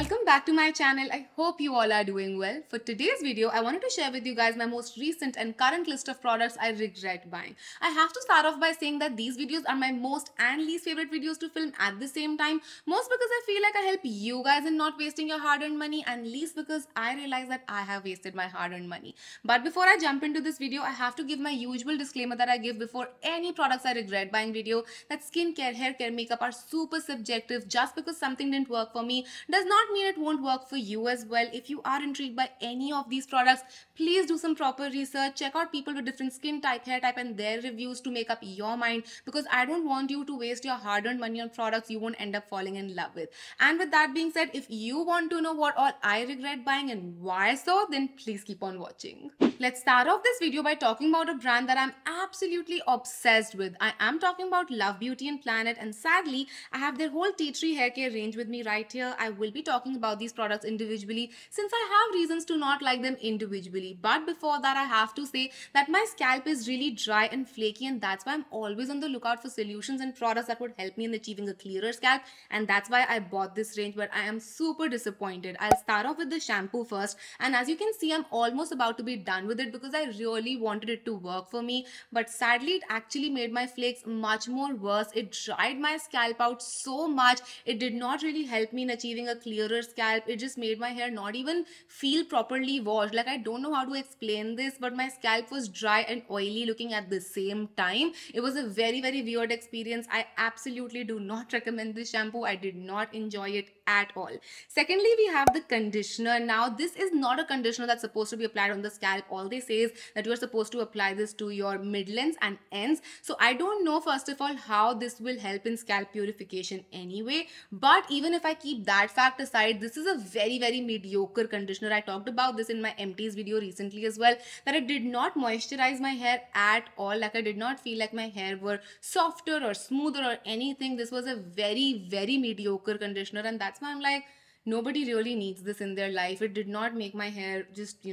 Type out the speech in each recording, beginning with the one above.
Welcome back to my channel. I hope you all are doing well. For today's video, I wanted to share with you guys my most recent and current list of products I regret buying. I have to start off by saying that these videos are my most and least favorite videos to film at the same time. Most because I feel like I help you guys in not wasting your hard-earned money, and least because I realize that I have wasted my hard-earned money. But before I jump into this video, I have to give my usual disclaimer that I give before any products I regret buying video, that skincare, hair care, makeup are super subjective. Just because something didn't work for me does not mean it won't work for you as well. If you are intrigued by any of these products, please do some proper research. Check out people with different skin type, hair type, and their reviews to make up your mind, because I don't want you to waste your hard-earned money on products you won't end up falling in love with. And with that being said, if you want to know what all I regret buying and why so, then please keep on watching. Let's start off this video by talking about a brand that I'm absolutely obsessed with. I am talking about Love Beauty and Planet, and sadly, I have their whole tea tree hair care range with me right here. I will be talking about these products individually since I have reasons to not like them individually. But before that, I have to say that my scalp is really dry and flaky, and that's why I'm always on the lookout for solutions and products that would help me in achieving a clearer scalp, and that's why I bought this range, but I am super disappointed. I'll start off with the shampoo first, and as you can see, I'm almost about to be done with it because I really wanted it to work for me, but sadly it actually made my flakes much more worse. It dried my scalp out so much. It did not really help me in achieving a clearer scalp. It just made my hair not even feel properly washed. Like, I don't know how to explain this, but my scalp was dry and oily looking at the same time. It was a very weird experience. I absolutely do not recommend this shampoo. I did not enjoy it at all. Secondly, we have the conditioner. Now, this is not a conditioner that's supposed to be applied on the scalp. All they say is that you are supposed to apply this to your midlands and ends. So I don't know, first of all, how this will help in scalp purification anyway. But even if I keep that fact aside, this is a very mediocre conditioner. I talked about this in my empties video recently as well, that it did not moisturize my hair at all. Like, I did not feel like my hair were softer or smoother or anything. This was a very mediocre conditioner, and that's why I'm like, nobody really needs this in their life. It did not make my hair just,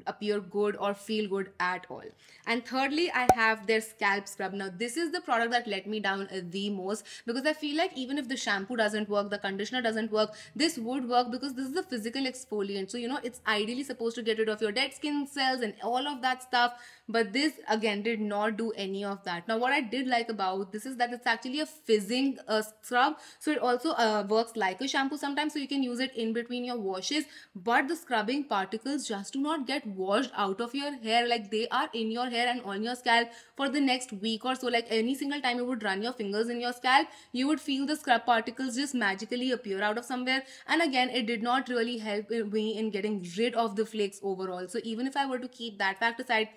appear good or feel good at all. And thirdly, I have their scalp scrub. Now, this is the product that let me down the most, because I feel like even if the shampoo doesn't work, the conditioner doesn't work, this would work, because this is a physical exfoliant. So, it's ideally supposed to get rid of your dead skin cells and all of that stuff. But this, again, did not do any of that. Now, what I did like about this is that it's actually a fizzing scrub. So it also works like a shampoo sometimes. So you can use it in between your washes. But the scrubbing particles just do not get washed out of your hair. Like, they are in your hair and on your scalp for the next week or so. Like, any single time you would run your fingers in your scalp, you would feel the scrub particles just magically appear out of somewhere. And again, it did not really help me in getting rid of the flakes overall. So even if I were to keep that fact aside,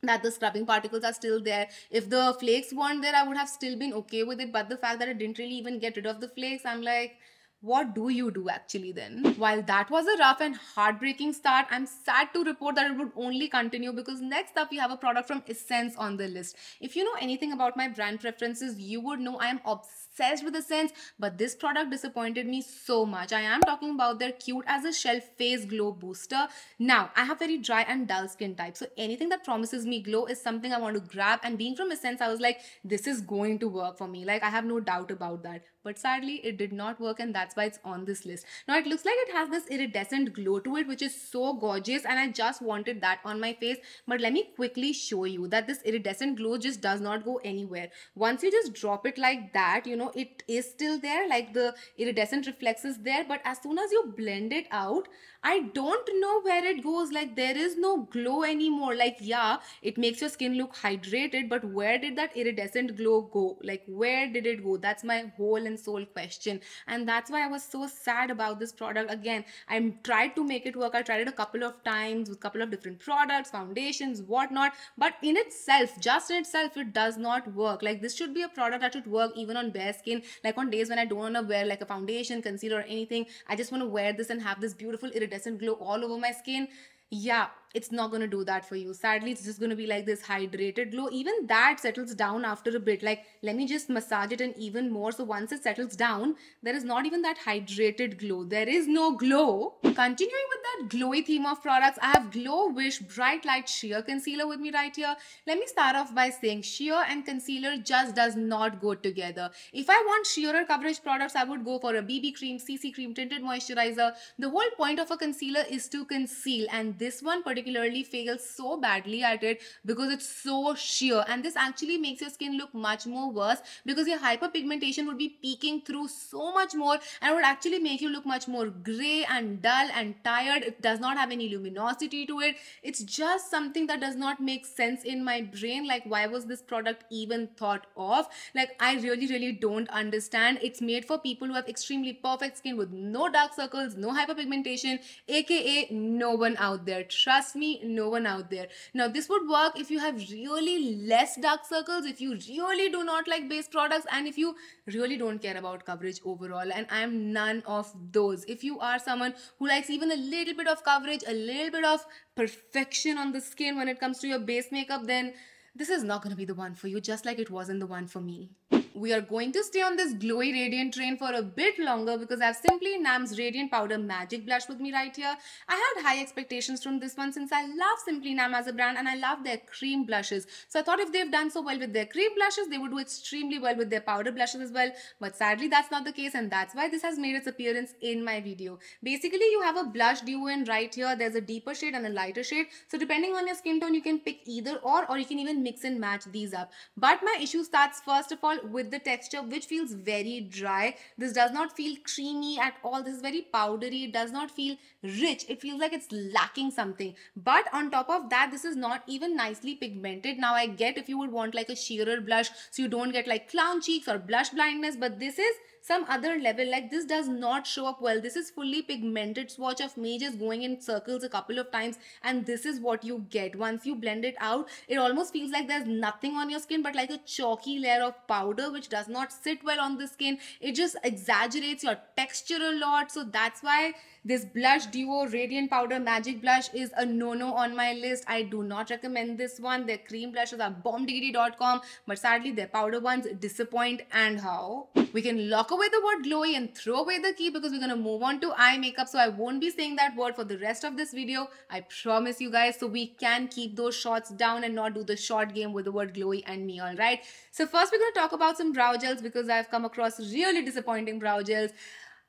that the scrubbing particles are still there, if the flakes weren't there, I would have still been okay with it. But the fact that it didn't really even get rid of the flakes, I'm like, what do you do actually then? While that was a rough and heartbreaking start, I'm sad to report that it would only continue, because next up we have a product from Essence on the list. If you know anything about my brand preferences, you would know I am obsessed with Essence, but this product disappointed me so much. I am talking about their Cute as a Shelf Face Glow Booster. Now, I have very dry and dull skin type, so anything that promises me glow is something I want to grab, and being from Essence, I was like, this is going to work for me. Like, I have no doubt about that. But sadly, it did not work, and that's why it's on this list. Now, it looks like it has this iridescent glow to it, which is so gorgeous, and I just wanted that on my face. But let me quickly show you that this iridescent glow just does not go anywhere. Once you just drop it like that, it is still there, like the iridescent reflex is there, but as soon as you blend it out, I don't know where it goes. Like, there is no glow anymore. Like, yeah, it makes your skin look hydrated, but where did that iridescent glow go? Like, where did it go? That's my whole and soul question, and that's why I was so sad about this product. Again, I tried to make it work. I tried it a couple of times with a couple of different products, foundations, whatnot, but in itself, just in itself, it does not work. Like, this should be a product that should work even on bare skin. Like, on days when I don't want to wear like a foundation, concealer, or anything, I just want to wear this and have this beautiful iridescent glow all over my skin. Yeah, it's not going to do that for you. Sadly, it's just going to be like this hydrated glow. Even that settles down after a bit. Like, let me just massage it and even more. So once it settles down, there is not even that hydrated glow. There is no glow. Continuing with that glowy theme of products, I have Glow Wish Bright Light Sheer Concealer with me right here. Let me start off by saying sheer and concealer just does not go together. If I want sheerer coverage products, I would go for a BB cream, CC cream, tinted moisturizer. The whole point of a concealer is to conceal, and this one particularly fails so badly at it because it's so sheer, and this actually makes your skin look much more worse because your hyperpigmentation would be peeking through so much more and would actually make you look much more gray and dull and tired. It does not have any luminosity to it. It's just something that does not make sense in my brain. Like, why was this product even thought of? Like, I really don't understand. It's made for people who have extremely perfect skin with no dark circles, no hyperpigmentation, aka no one out there. Trust me, no one out there. Now, this would work if you have really less dark circles, if you really do not like base products, and if you really don't care about coverage overall. And I am none of those. If you are someone who likes even a little bit of coverage, a little bit of perfection on the skin when it comes to your base makeup, then this is not going to be the one for you, just like it wasn't the one for me. We are going to stay on this glowy radiant train for a bit longer because I have Simply Nam's Radiant Powder Magic Blush with me right here. I had high expectations from this one since I love Simply Nam as a brand and I love their cream blushes. So I thought if they've done so well with their cream blushes, they would do extremely well with their powder blushes as well. But sadly, that's not the case, and that's why this has made its appearance in my video. Basically, you have a blush duo in right here. There's a deeper shade and a lighter shade. So depending on your skin tone, you can pick either or you can even mix and match these up. But my issue starts first of all with the texture, which feels very dry. This does not feel creamy at all. This is very powdery. It does not feel rich. It feels like it's lacking something. But on top of that, this is not even nicely pigmented. Now, I get if you would want like a sheerer blush so you don't get like clown cheeks or blush blindness, but this is some other level. Like, this does not show up well. This is fully pigmented swatch of me just going in circles a couple of times, and this is what you get. Once you blend it out, it almost feels like there's nothing on your skin but like a chalky layer of powder which does not sit well on the skin. It just exaggerates your texture a lot. So that's why this blush duo Radiant Powder Magic Blush is a no-no on my list. I do not recommend this one. Their cream blushes are bombdiggity.com, but sadly their powder ones disappoint. And how? We can lock away the word glowy and throw away the key because we're going to move on to eye makeup. So I won't be saying that word for the rest of this video. I promise you guys. So we can keep those shots down and not do the short game with the word glowy and me, alright? So first we're going to talk about some brow gels because I've come across really disappointing brow gels.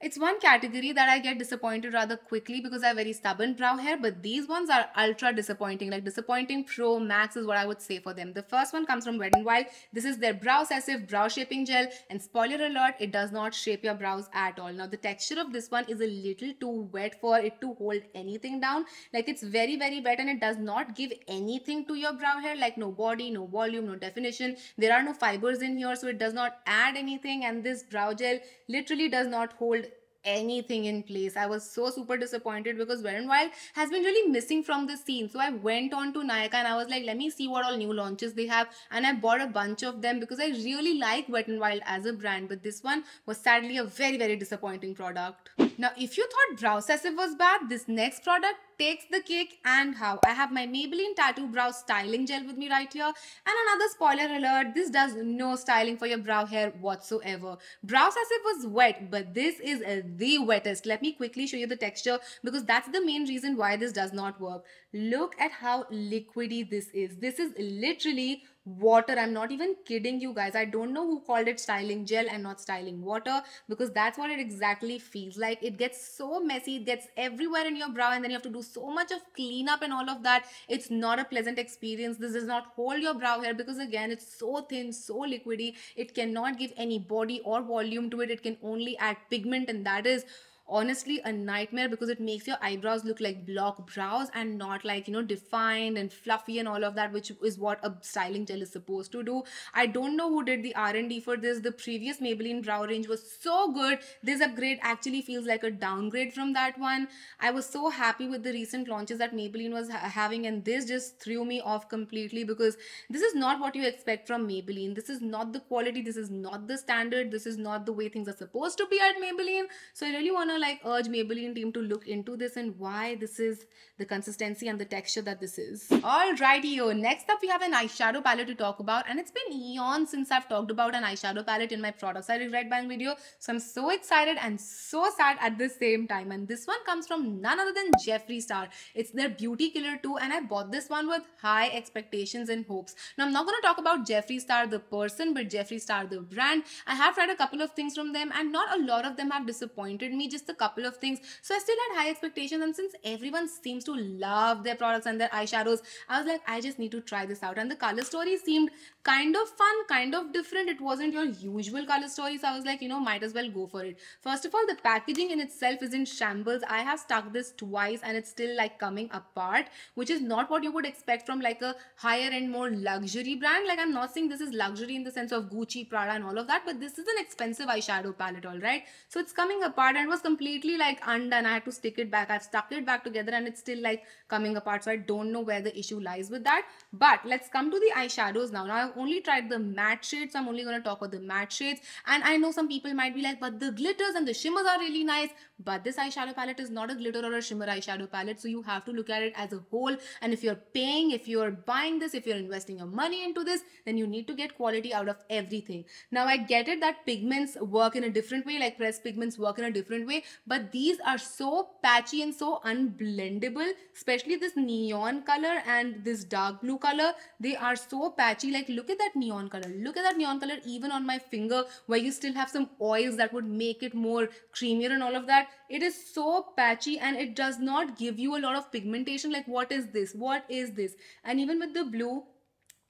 It's one category that I get disappointed rather quickly because I have very stubborn brow hair, but these ones are ultra disappointing. Like, disappointing pro max is what I would say for them. The first one comes from Wet n Wild. This is their Brow Obsessive Brow Shaping Gel, and spoiler alert, it does not shape your brows at all. Now, the texture of this one is a little too wet for it to hold anything down. Like, it's very wet and it does not give anything to your brow hair, like no body, no volume, no definition. There are no fibers in here, so it does not add anything, and this brow gel literally does not hold anything in place. I was so super disappointed because Wet n Wild has been really missing from the scene. So I went on to Nykaa and I was like, let me see what all new launches they have, and I bought a bunch of them because I really like Wet n Wild as a brand, but this one was sadly a very disappointing product. Now, if you thought Brow Obsessive was bad, this next product takes the cake. And how? I have my Maybelline Tattoo Brow Styling Gel with me right here, and another spoiler alert, this does no styling for your brow hair whatsoever. Brow Obsessive was wet, but this is the wettest. Let me quickly show you the texture because that's the main reason why this does not work. Look at how liquidy this is. This is literally water. I'm not even kidding you guys. I don't know who called it styling gel and not styling water, because that's what it exactly feels like. It gets so messy, it gets everywhere in your brow, and then you have to do so much of cleanup and all of that. It's not a pleasant experience. This does not hold your brow hair because again, it's so thin, so liquidy. It cannot give any body or volume to it. It can only add pigment, and that is honestly a nightmare because it makes your eyebrows look like block brows and not like, you know, defined and fluffy and all of that, which is what a styling gel is supposed to do. I don't know who did the R&D for this. The previous Maybelline brow range was so good. This upgrade actually feels like a downgrade from that one. I was so happy with the recent launches that Maybelline was having, and this just threw me off completely because this is not what you expect from Maybelline. This is not the quality, this is not the standard, this is not the way things are supposed to be at Maybelline. So I really want to wanna like urge Maybelline team to look into this and why this is the consistency and the texture that this is. Alrighty, yo. Next up we have an eyeshadow palette to talk about, and it's been eons since I've talked about an eyeshadow palette in my products I regret buying video. So I'm so excited and so sad at the same time. And this one comes from none other than Jeffree Star. It's their Beauty Killer 2, and I bought this one with high expectations and hopes. Now I'm not going to talk about Jeffree Star the person, but Jeffree Star the brand. I have tried a couple of things from them and not a lot of them have disappointed me, just a couple of things. So I still had high expectations, and since everyone seems to love their products and their eyeshadows, I was like, I just need to try this out. And the color story seemed kind of fun, kind of different. It wasn't your usual color story, so I was like, you know, might as well go for it. First of all, the packaging in itself is in shambles. I have stuck this twice and it's still like coming apart, which is not what you would expect from like a higher end, more luxury brand. Like, I'm not saying this is luxury in the sense of Gucci, Prada and all of that, but this is an expensive eyeshadow palette, all right? So it's coming apart and it was completely like undone. I had to stick it back. I've stuck it back together and it's still like coming apart. So I don't know where the issue lies with that. But let's come to the eyeshadows now. Now I've only tried the matte shades, so I'm only going to talk about the matte shades. And I know some people might be like, but the glitters and the shimmers are really nice. But this eyeshadow palette is not a glitter or a shimmer eyeshadow palette, so you have to look at it as a whole. And if you're paying, if you're buying this, if you're investing your money into this, then you need to get quality out of everything. Now I get it that pigments work in a different way, like pressed pigments work in a different way, but these are so patchy and so unblendable, especially this neon color and this dark blue color. They are so patchy. Like, look at that neon color. Look at that neon color even on my finger, where you still have some oils that would make it more creamier and all of that. It is so patchy and it does not give you a lot of pigmentation. Like, what is this? What is this? And even with the blue,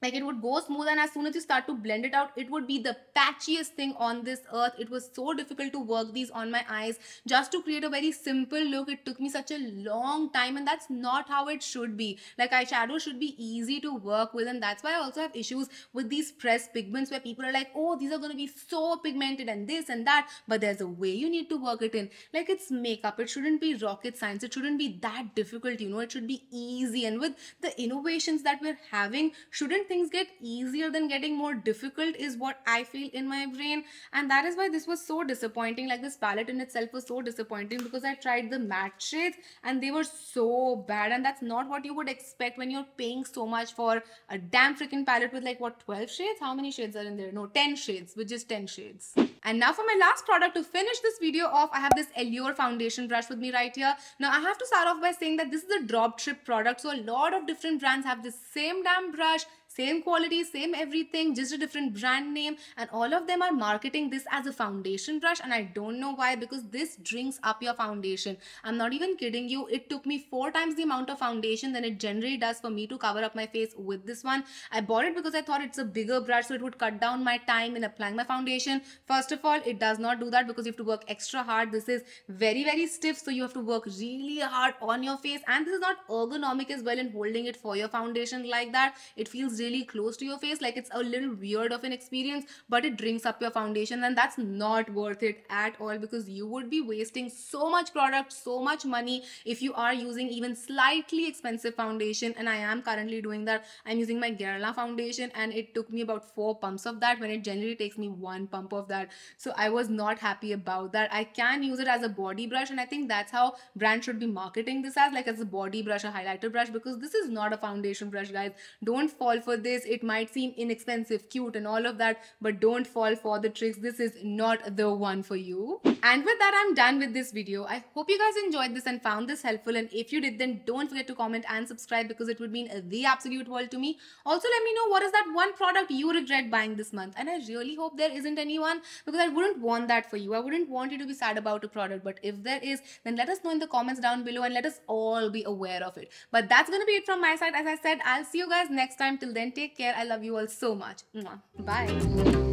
like, it would go smooth, and as soon as you start to blend it out, it would be the patchiest thing on this earth. It was so difficult to work these on my eyes just to create a very simple look. It took me such a long time, and that's not how it should be. Like, eyeshadow should be easy to work with, and that's why I also have issues with these pressed pigments where people are like, oh, these are going to be so pigmented and this and that, but there's a way you need to work it in. Like, it's makeup. It shouldn't be rocket science. It shouldn't be that difficult, you know. It should be easy. And with the innovations that we're having, shouldn't things get easier than getting more difficult, is what I feel in my brain. And that is why this was so disappointing. Like, this palette in itself was so disappointing because I tried the matte shades and they were so bad, and that's not what you would expect when you're paying so much for a damn freaking palette with like, what, 12 shades? How many shades are in there? No, 10 shades, with just 10 shades. And now for my last product to finish this video off, I have this Allure foundation brush with me right here. Now I have to start off by saying that this is a drop ship product, so a lot of different brands have this same damn brush, same quality, same everything, just a different brand name, and all of them are marketing this as a foundation brush, and I don't know why, because this drinks up your foundation. I'm not even kidding you. It took me 4 times the amount of foundation than it generally does for me to cover up my face with this one. I bought it because I thought it's a bigger brush, so it would cut down my time in applying my foundation. First of all, it does not do that because you have to work extra hard. This is very, very stiff, so you have to work really hard on your face, and this is not ergonomic as well in holding it for your foundation like that. It feels really close to your face, like it's a little weird of an experience, but it drinks up your foundation, and that's not worth it at all, because you would be wasting so much product, so much money if you are using even slightly expensive foundation. And I am currently doing that. I'm using my Guerlain foundation, and it took me about 4 pumps of that when it generally takes me 1 pump of that. So I was not happy about that. I can use it as a body brush, and I think that's how brands should be marketing this as, like as a body brush, a highlighter brush, because this is not a foundation brush, guys. Don't fall for this. It might seem inexpensive, cute and all of that, but don't fall for the tricks. This is not the one for you. And with that, I'm done with this video. I hope you guys enjoyed this and found this helpful, and if you did, then don't forget to comment and subscribe, because it would mean the absolute world to me. Also, let me know what is that one product you regret buying this month, and I really hope there isn't anyone, because I wouldn't want that for you. I wouldn't want you to be sad about a product, but if there is, then let us know in the comments down below and let us all be aware of it. But that's gonna be it from my side. As I said, I'll see you guys next time. Till then, take care. I love you all so much. Mwah. Bye.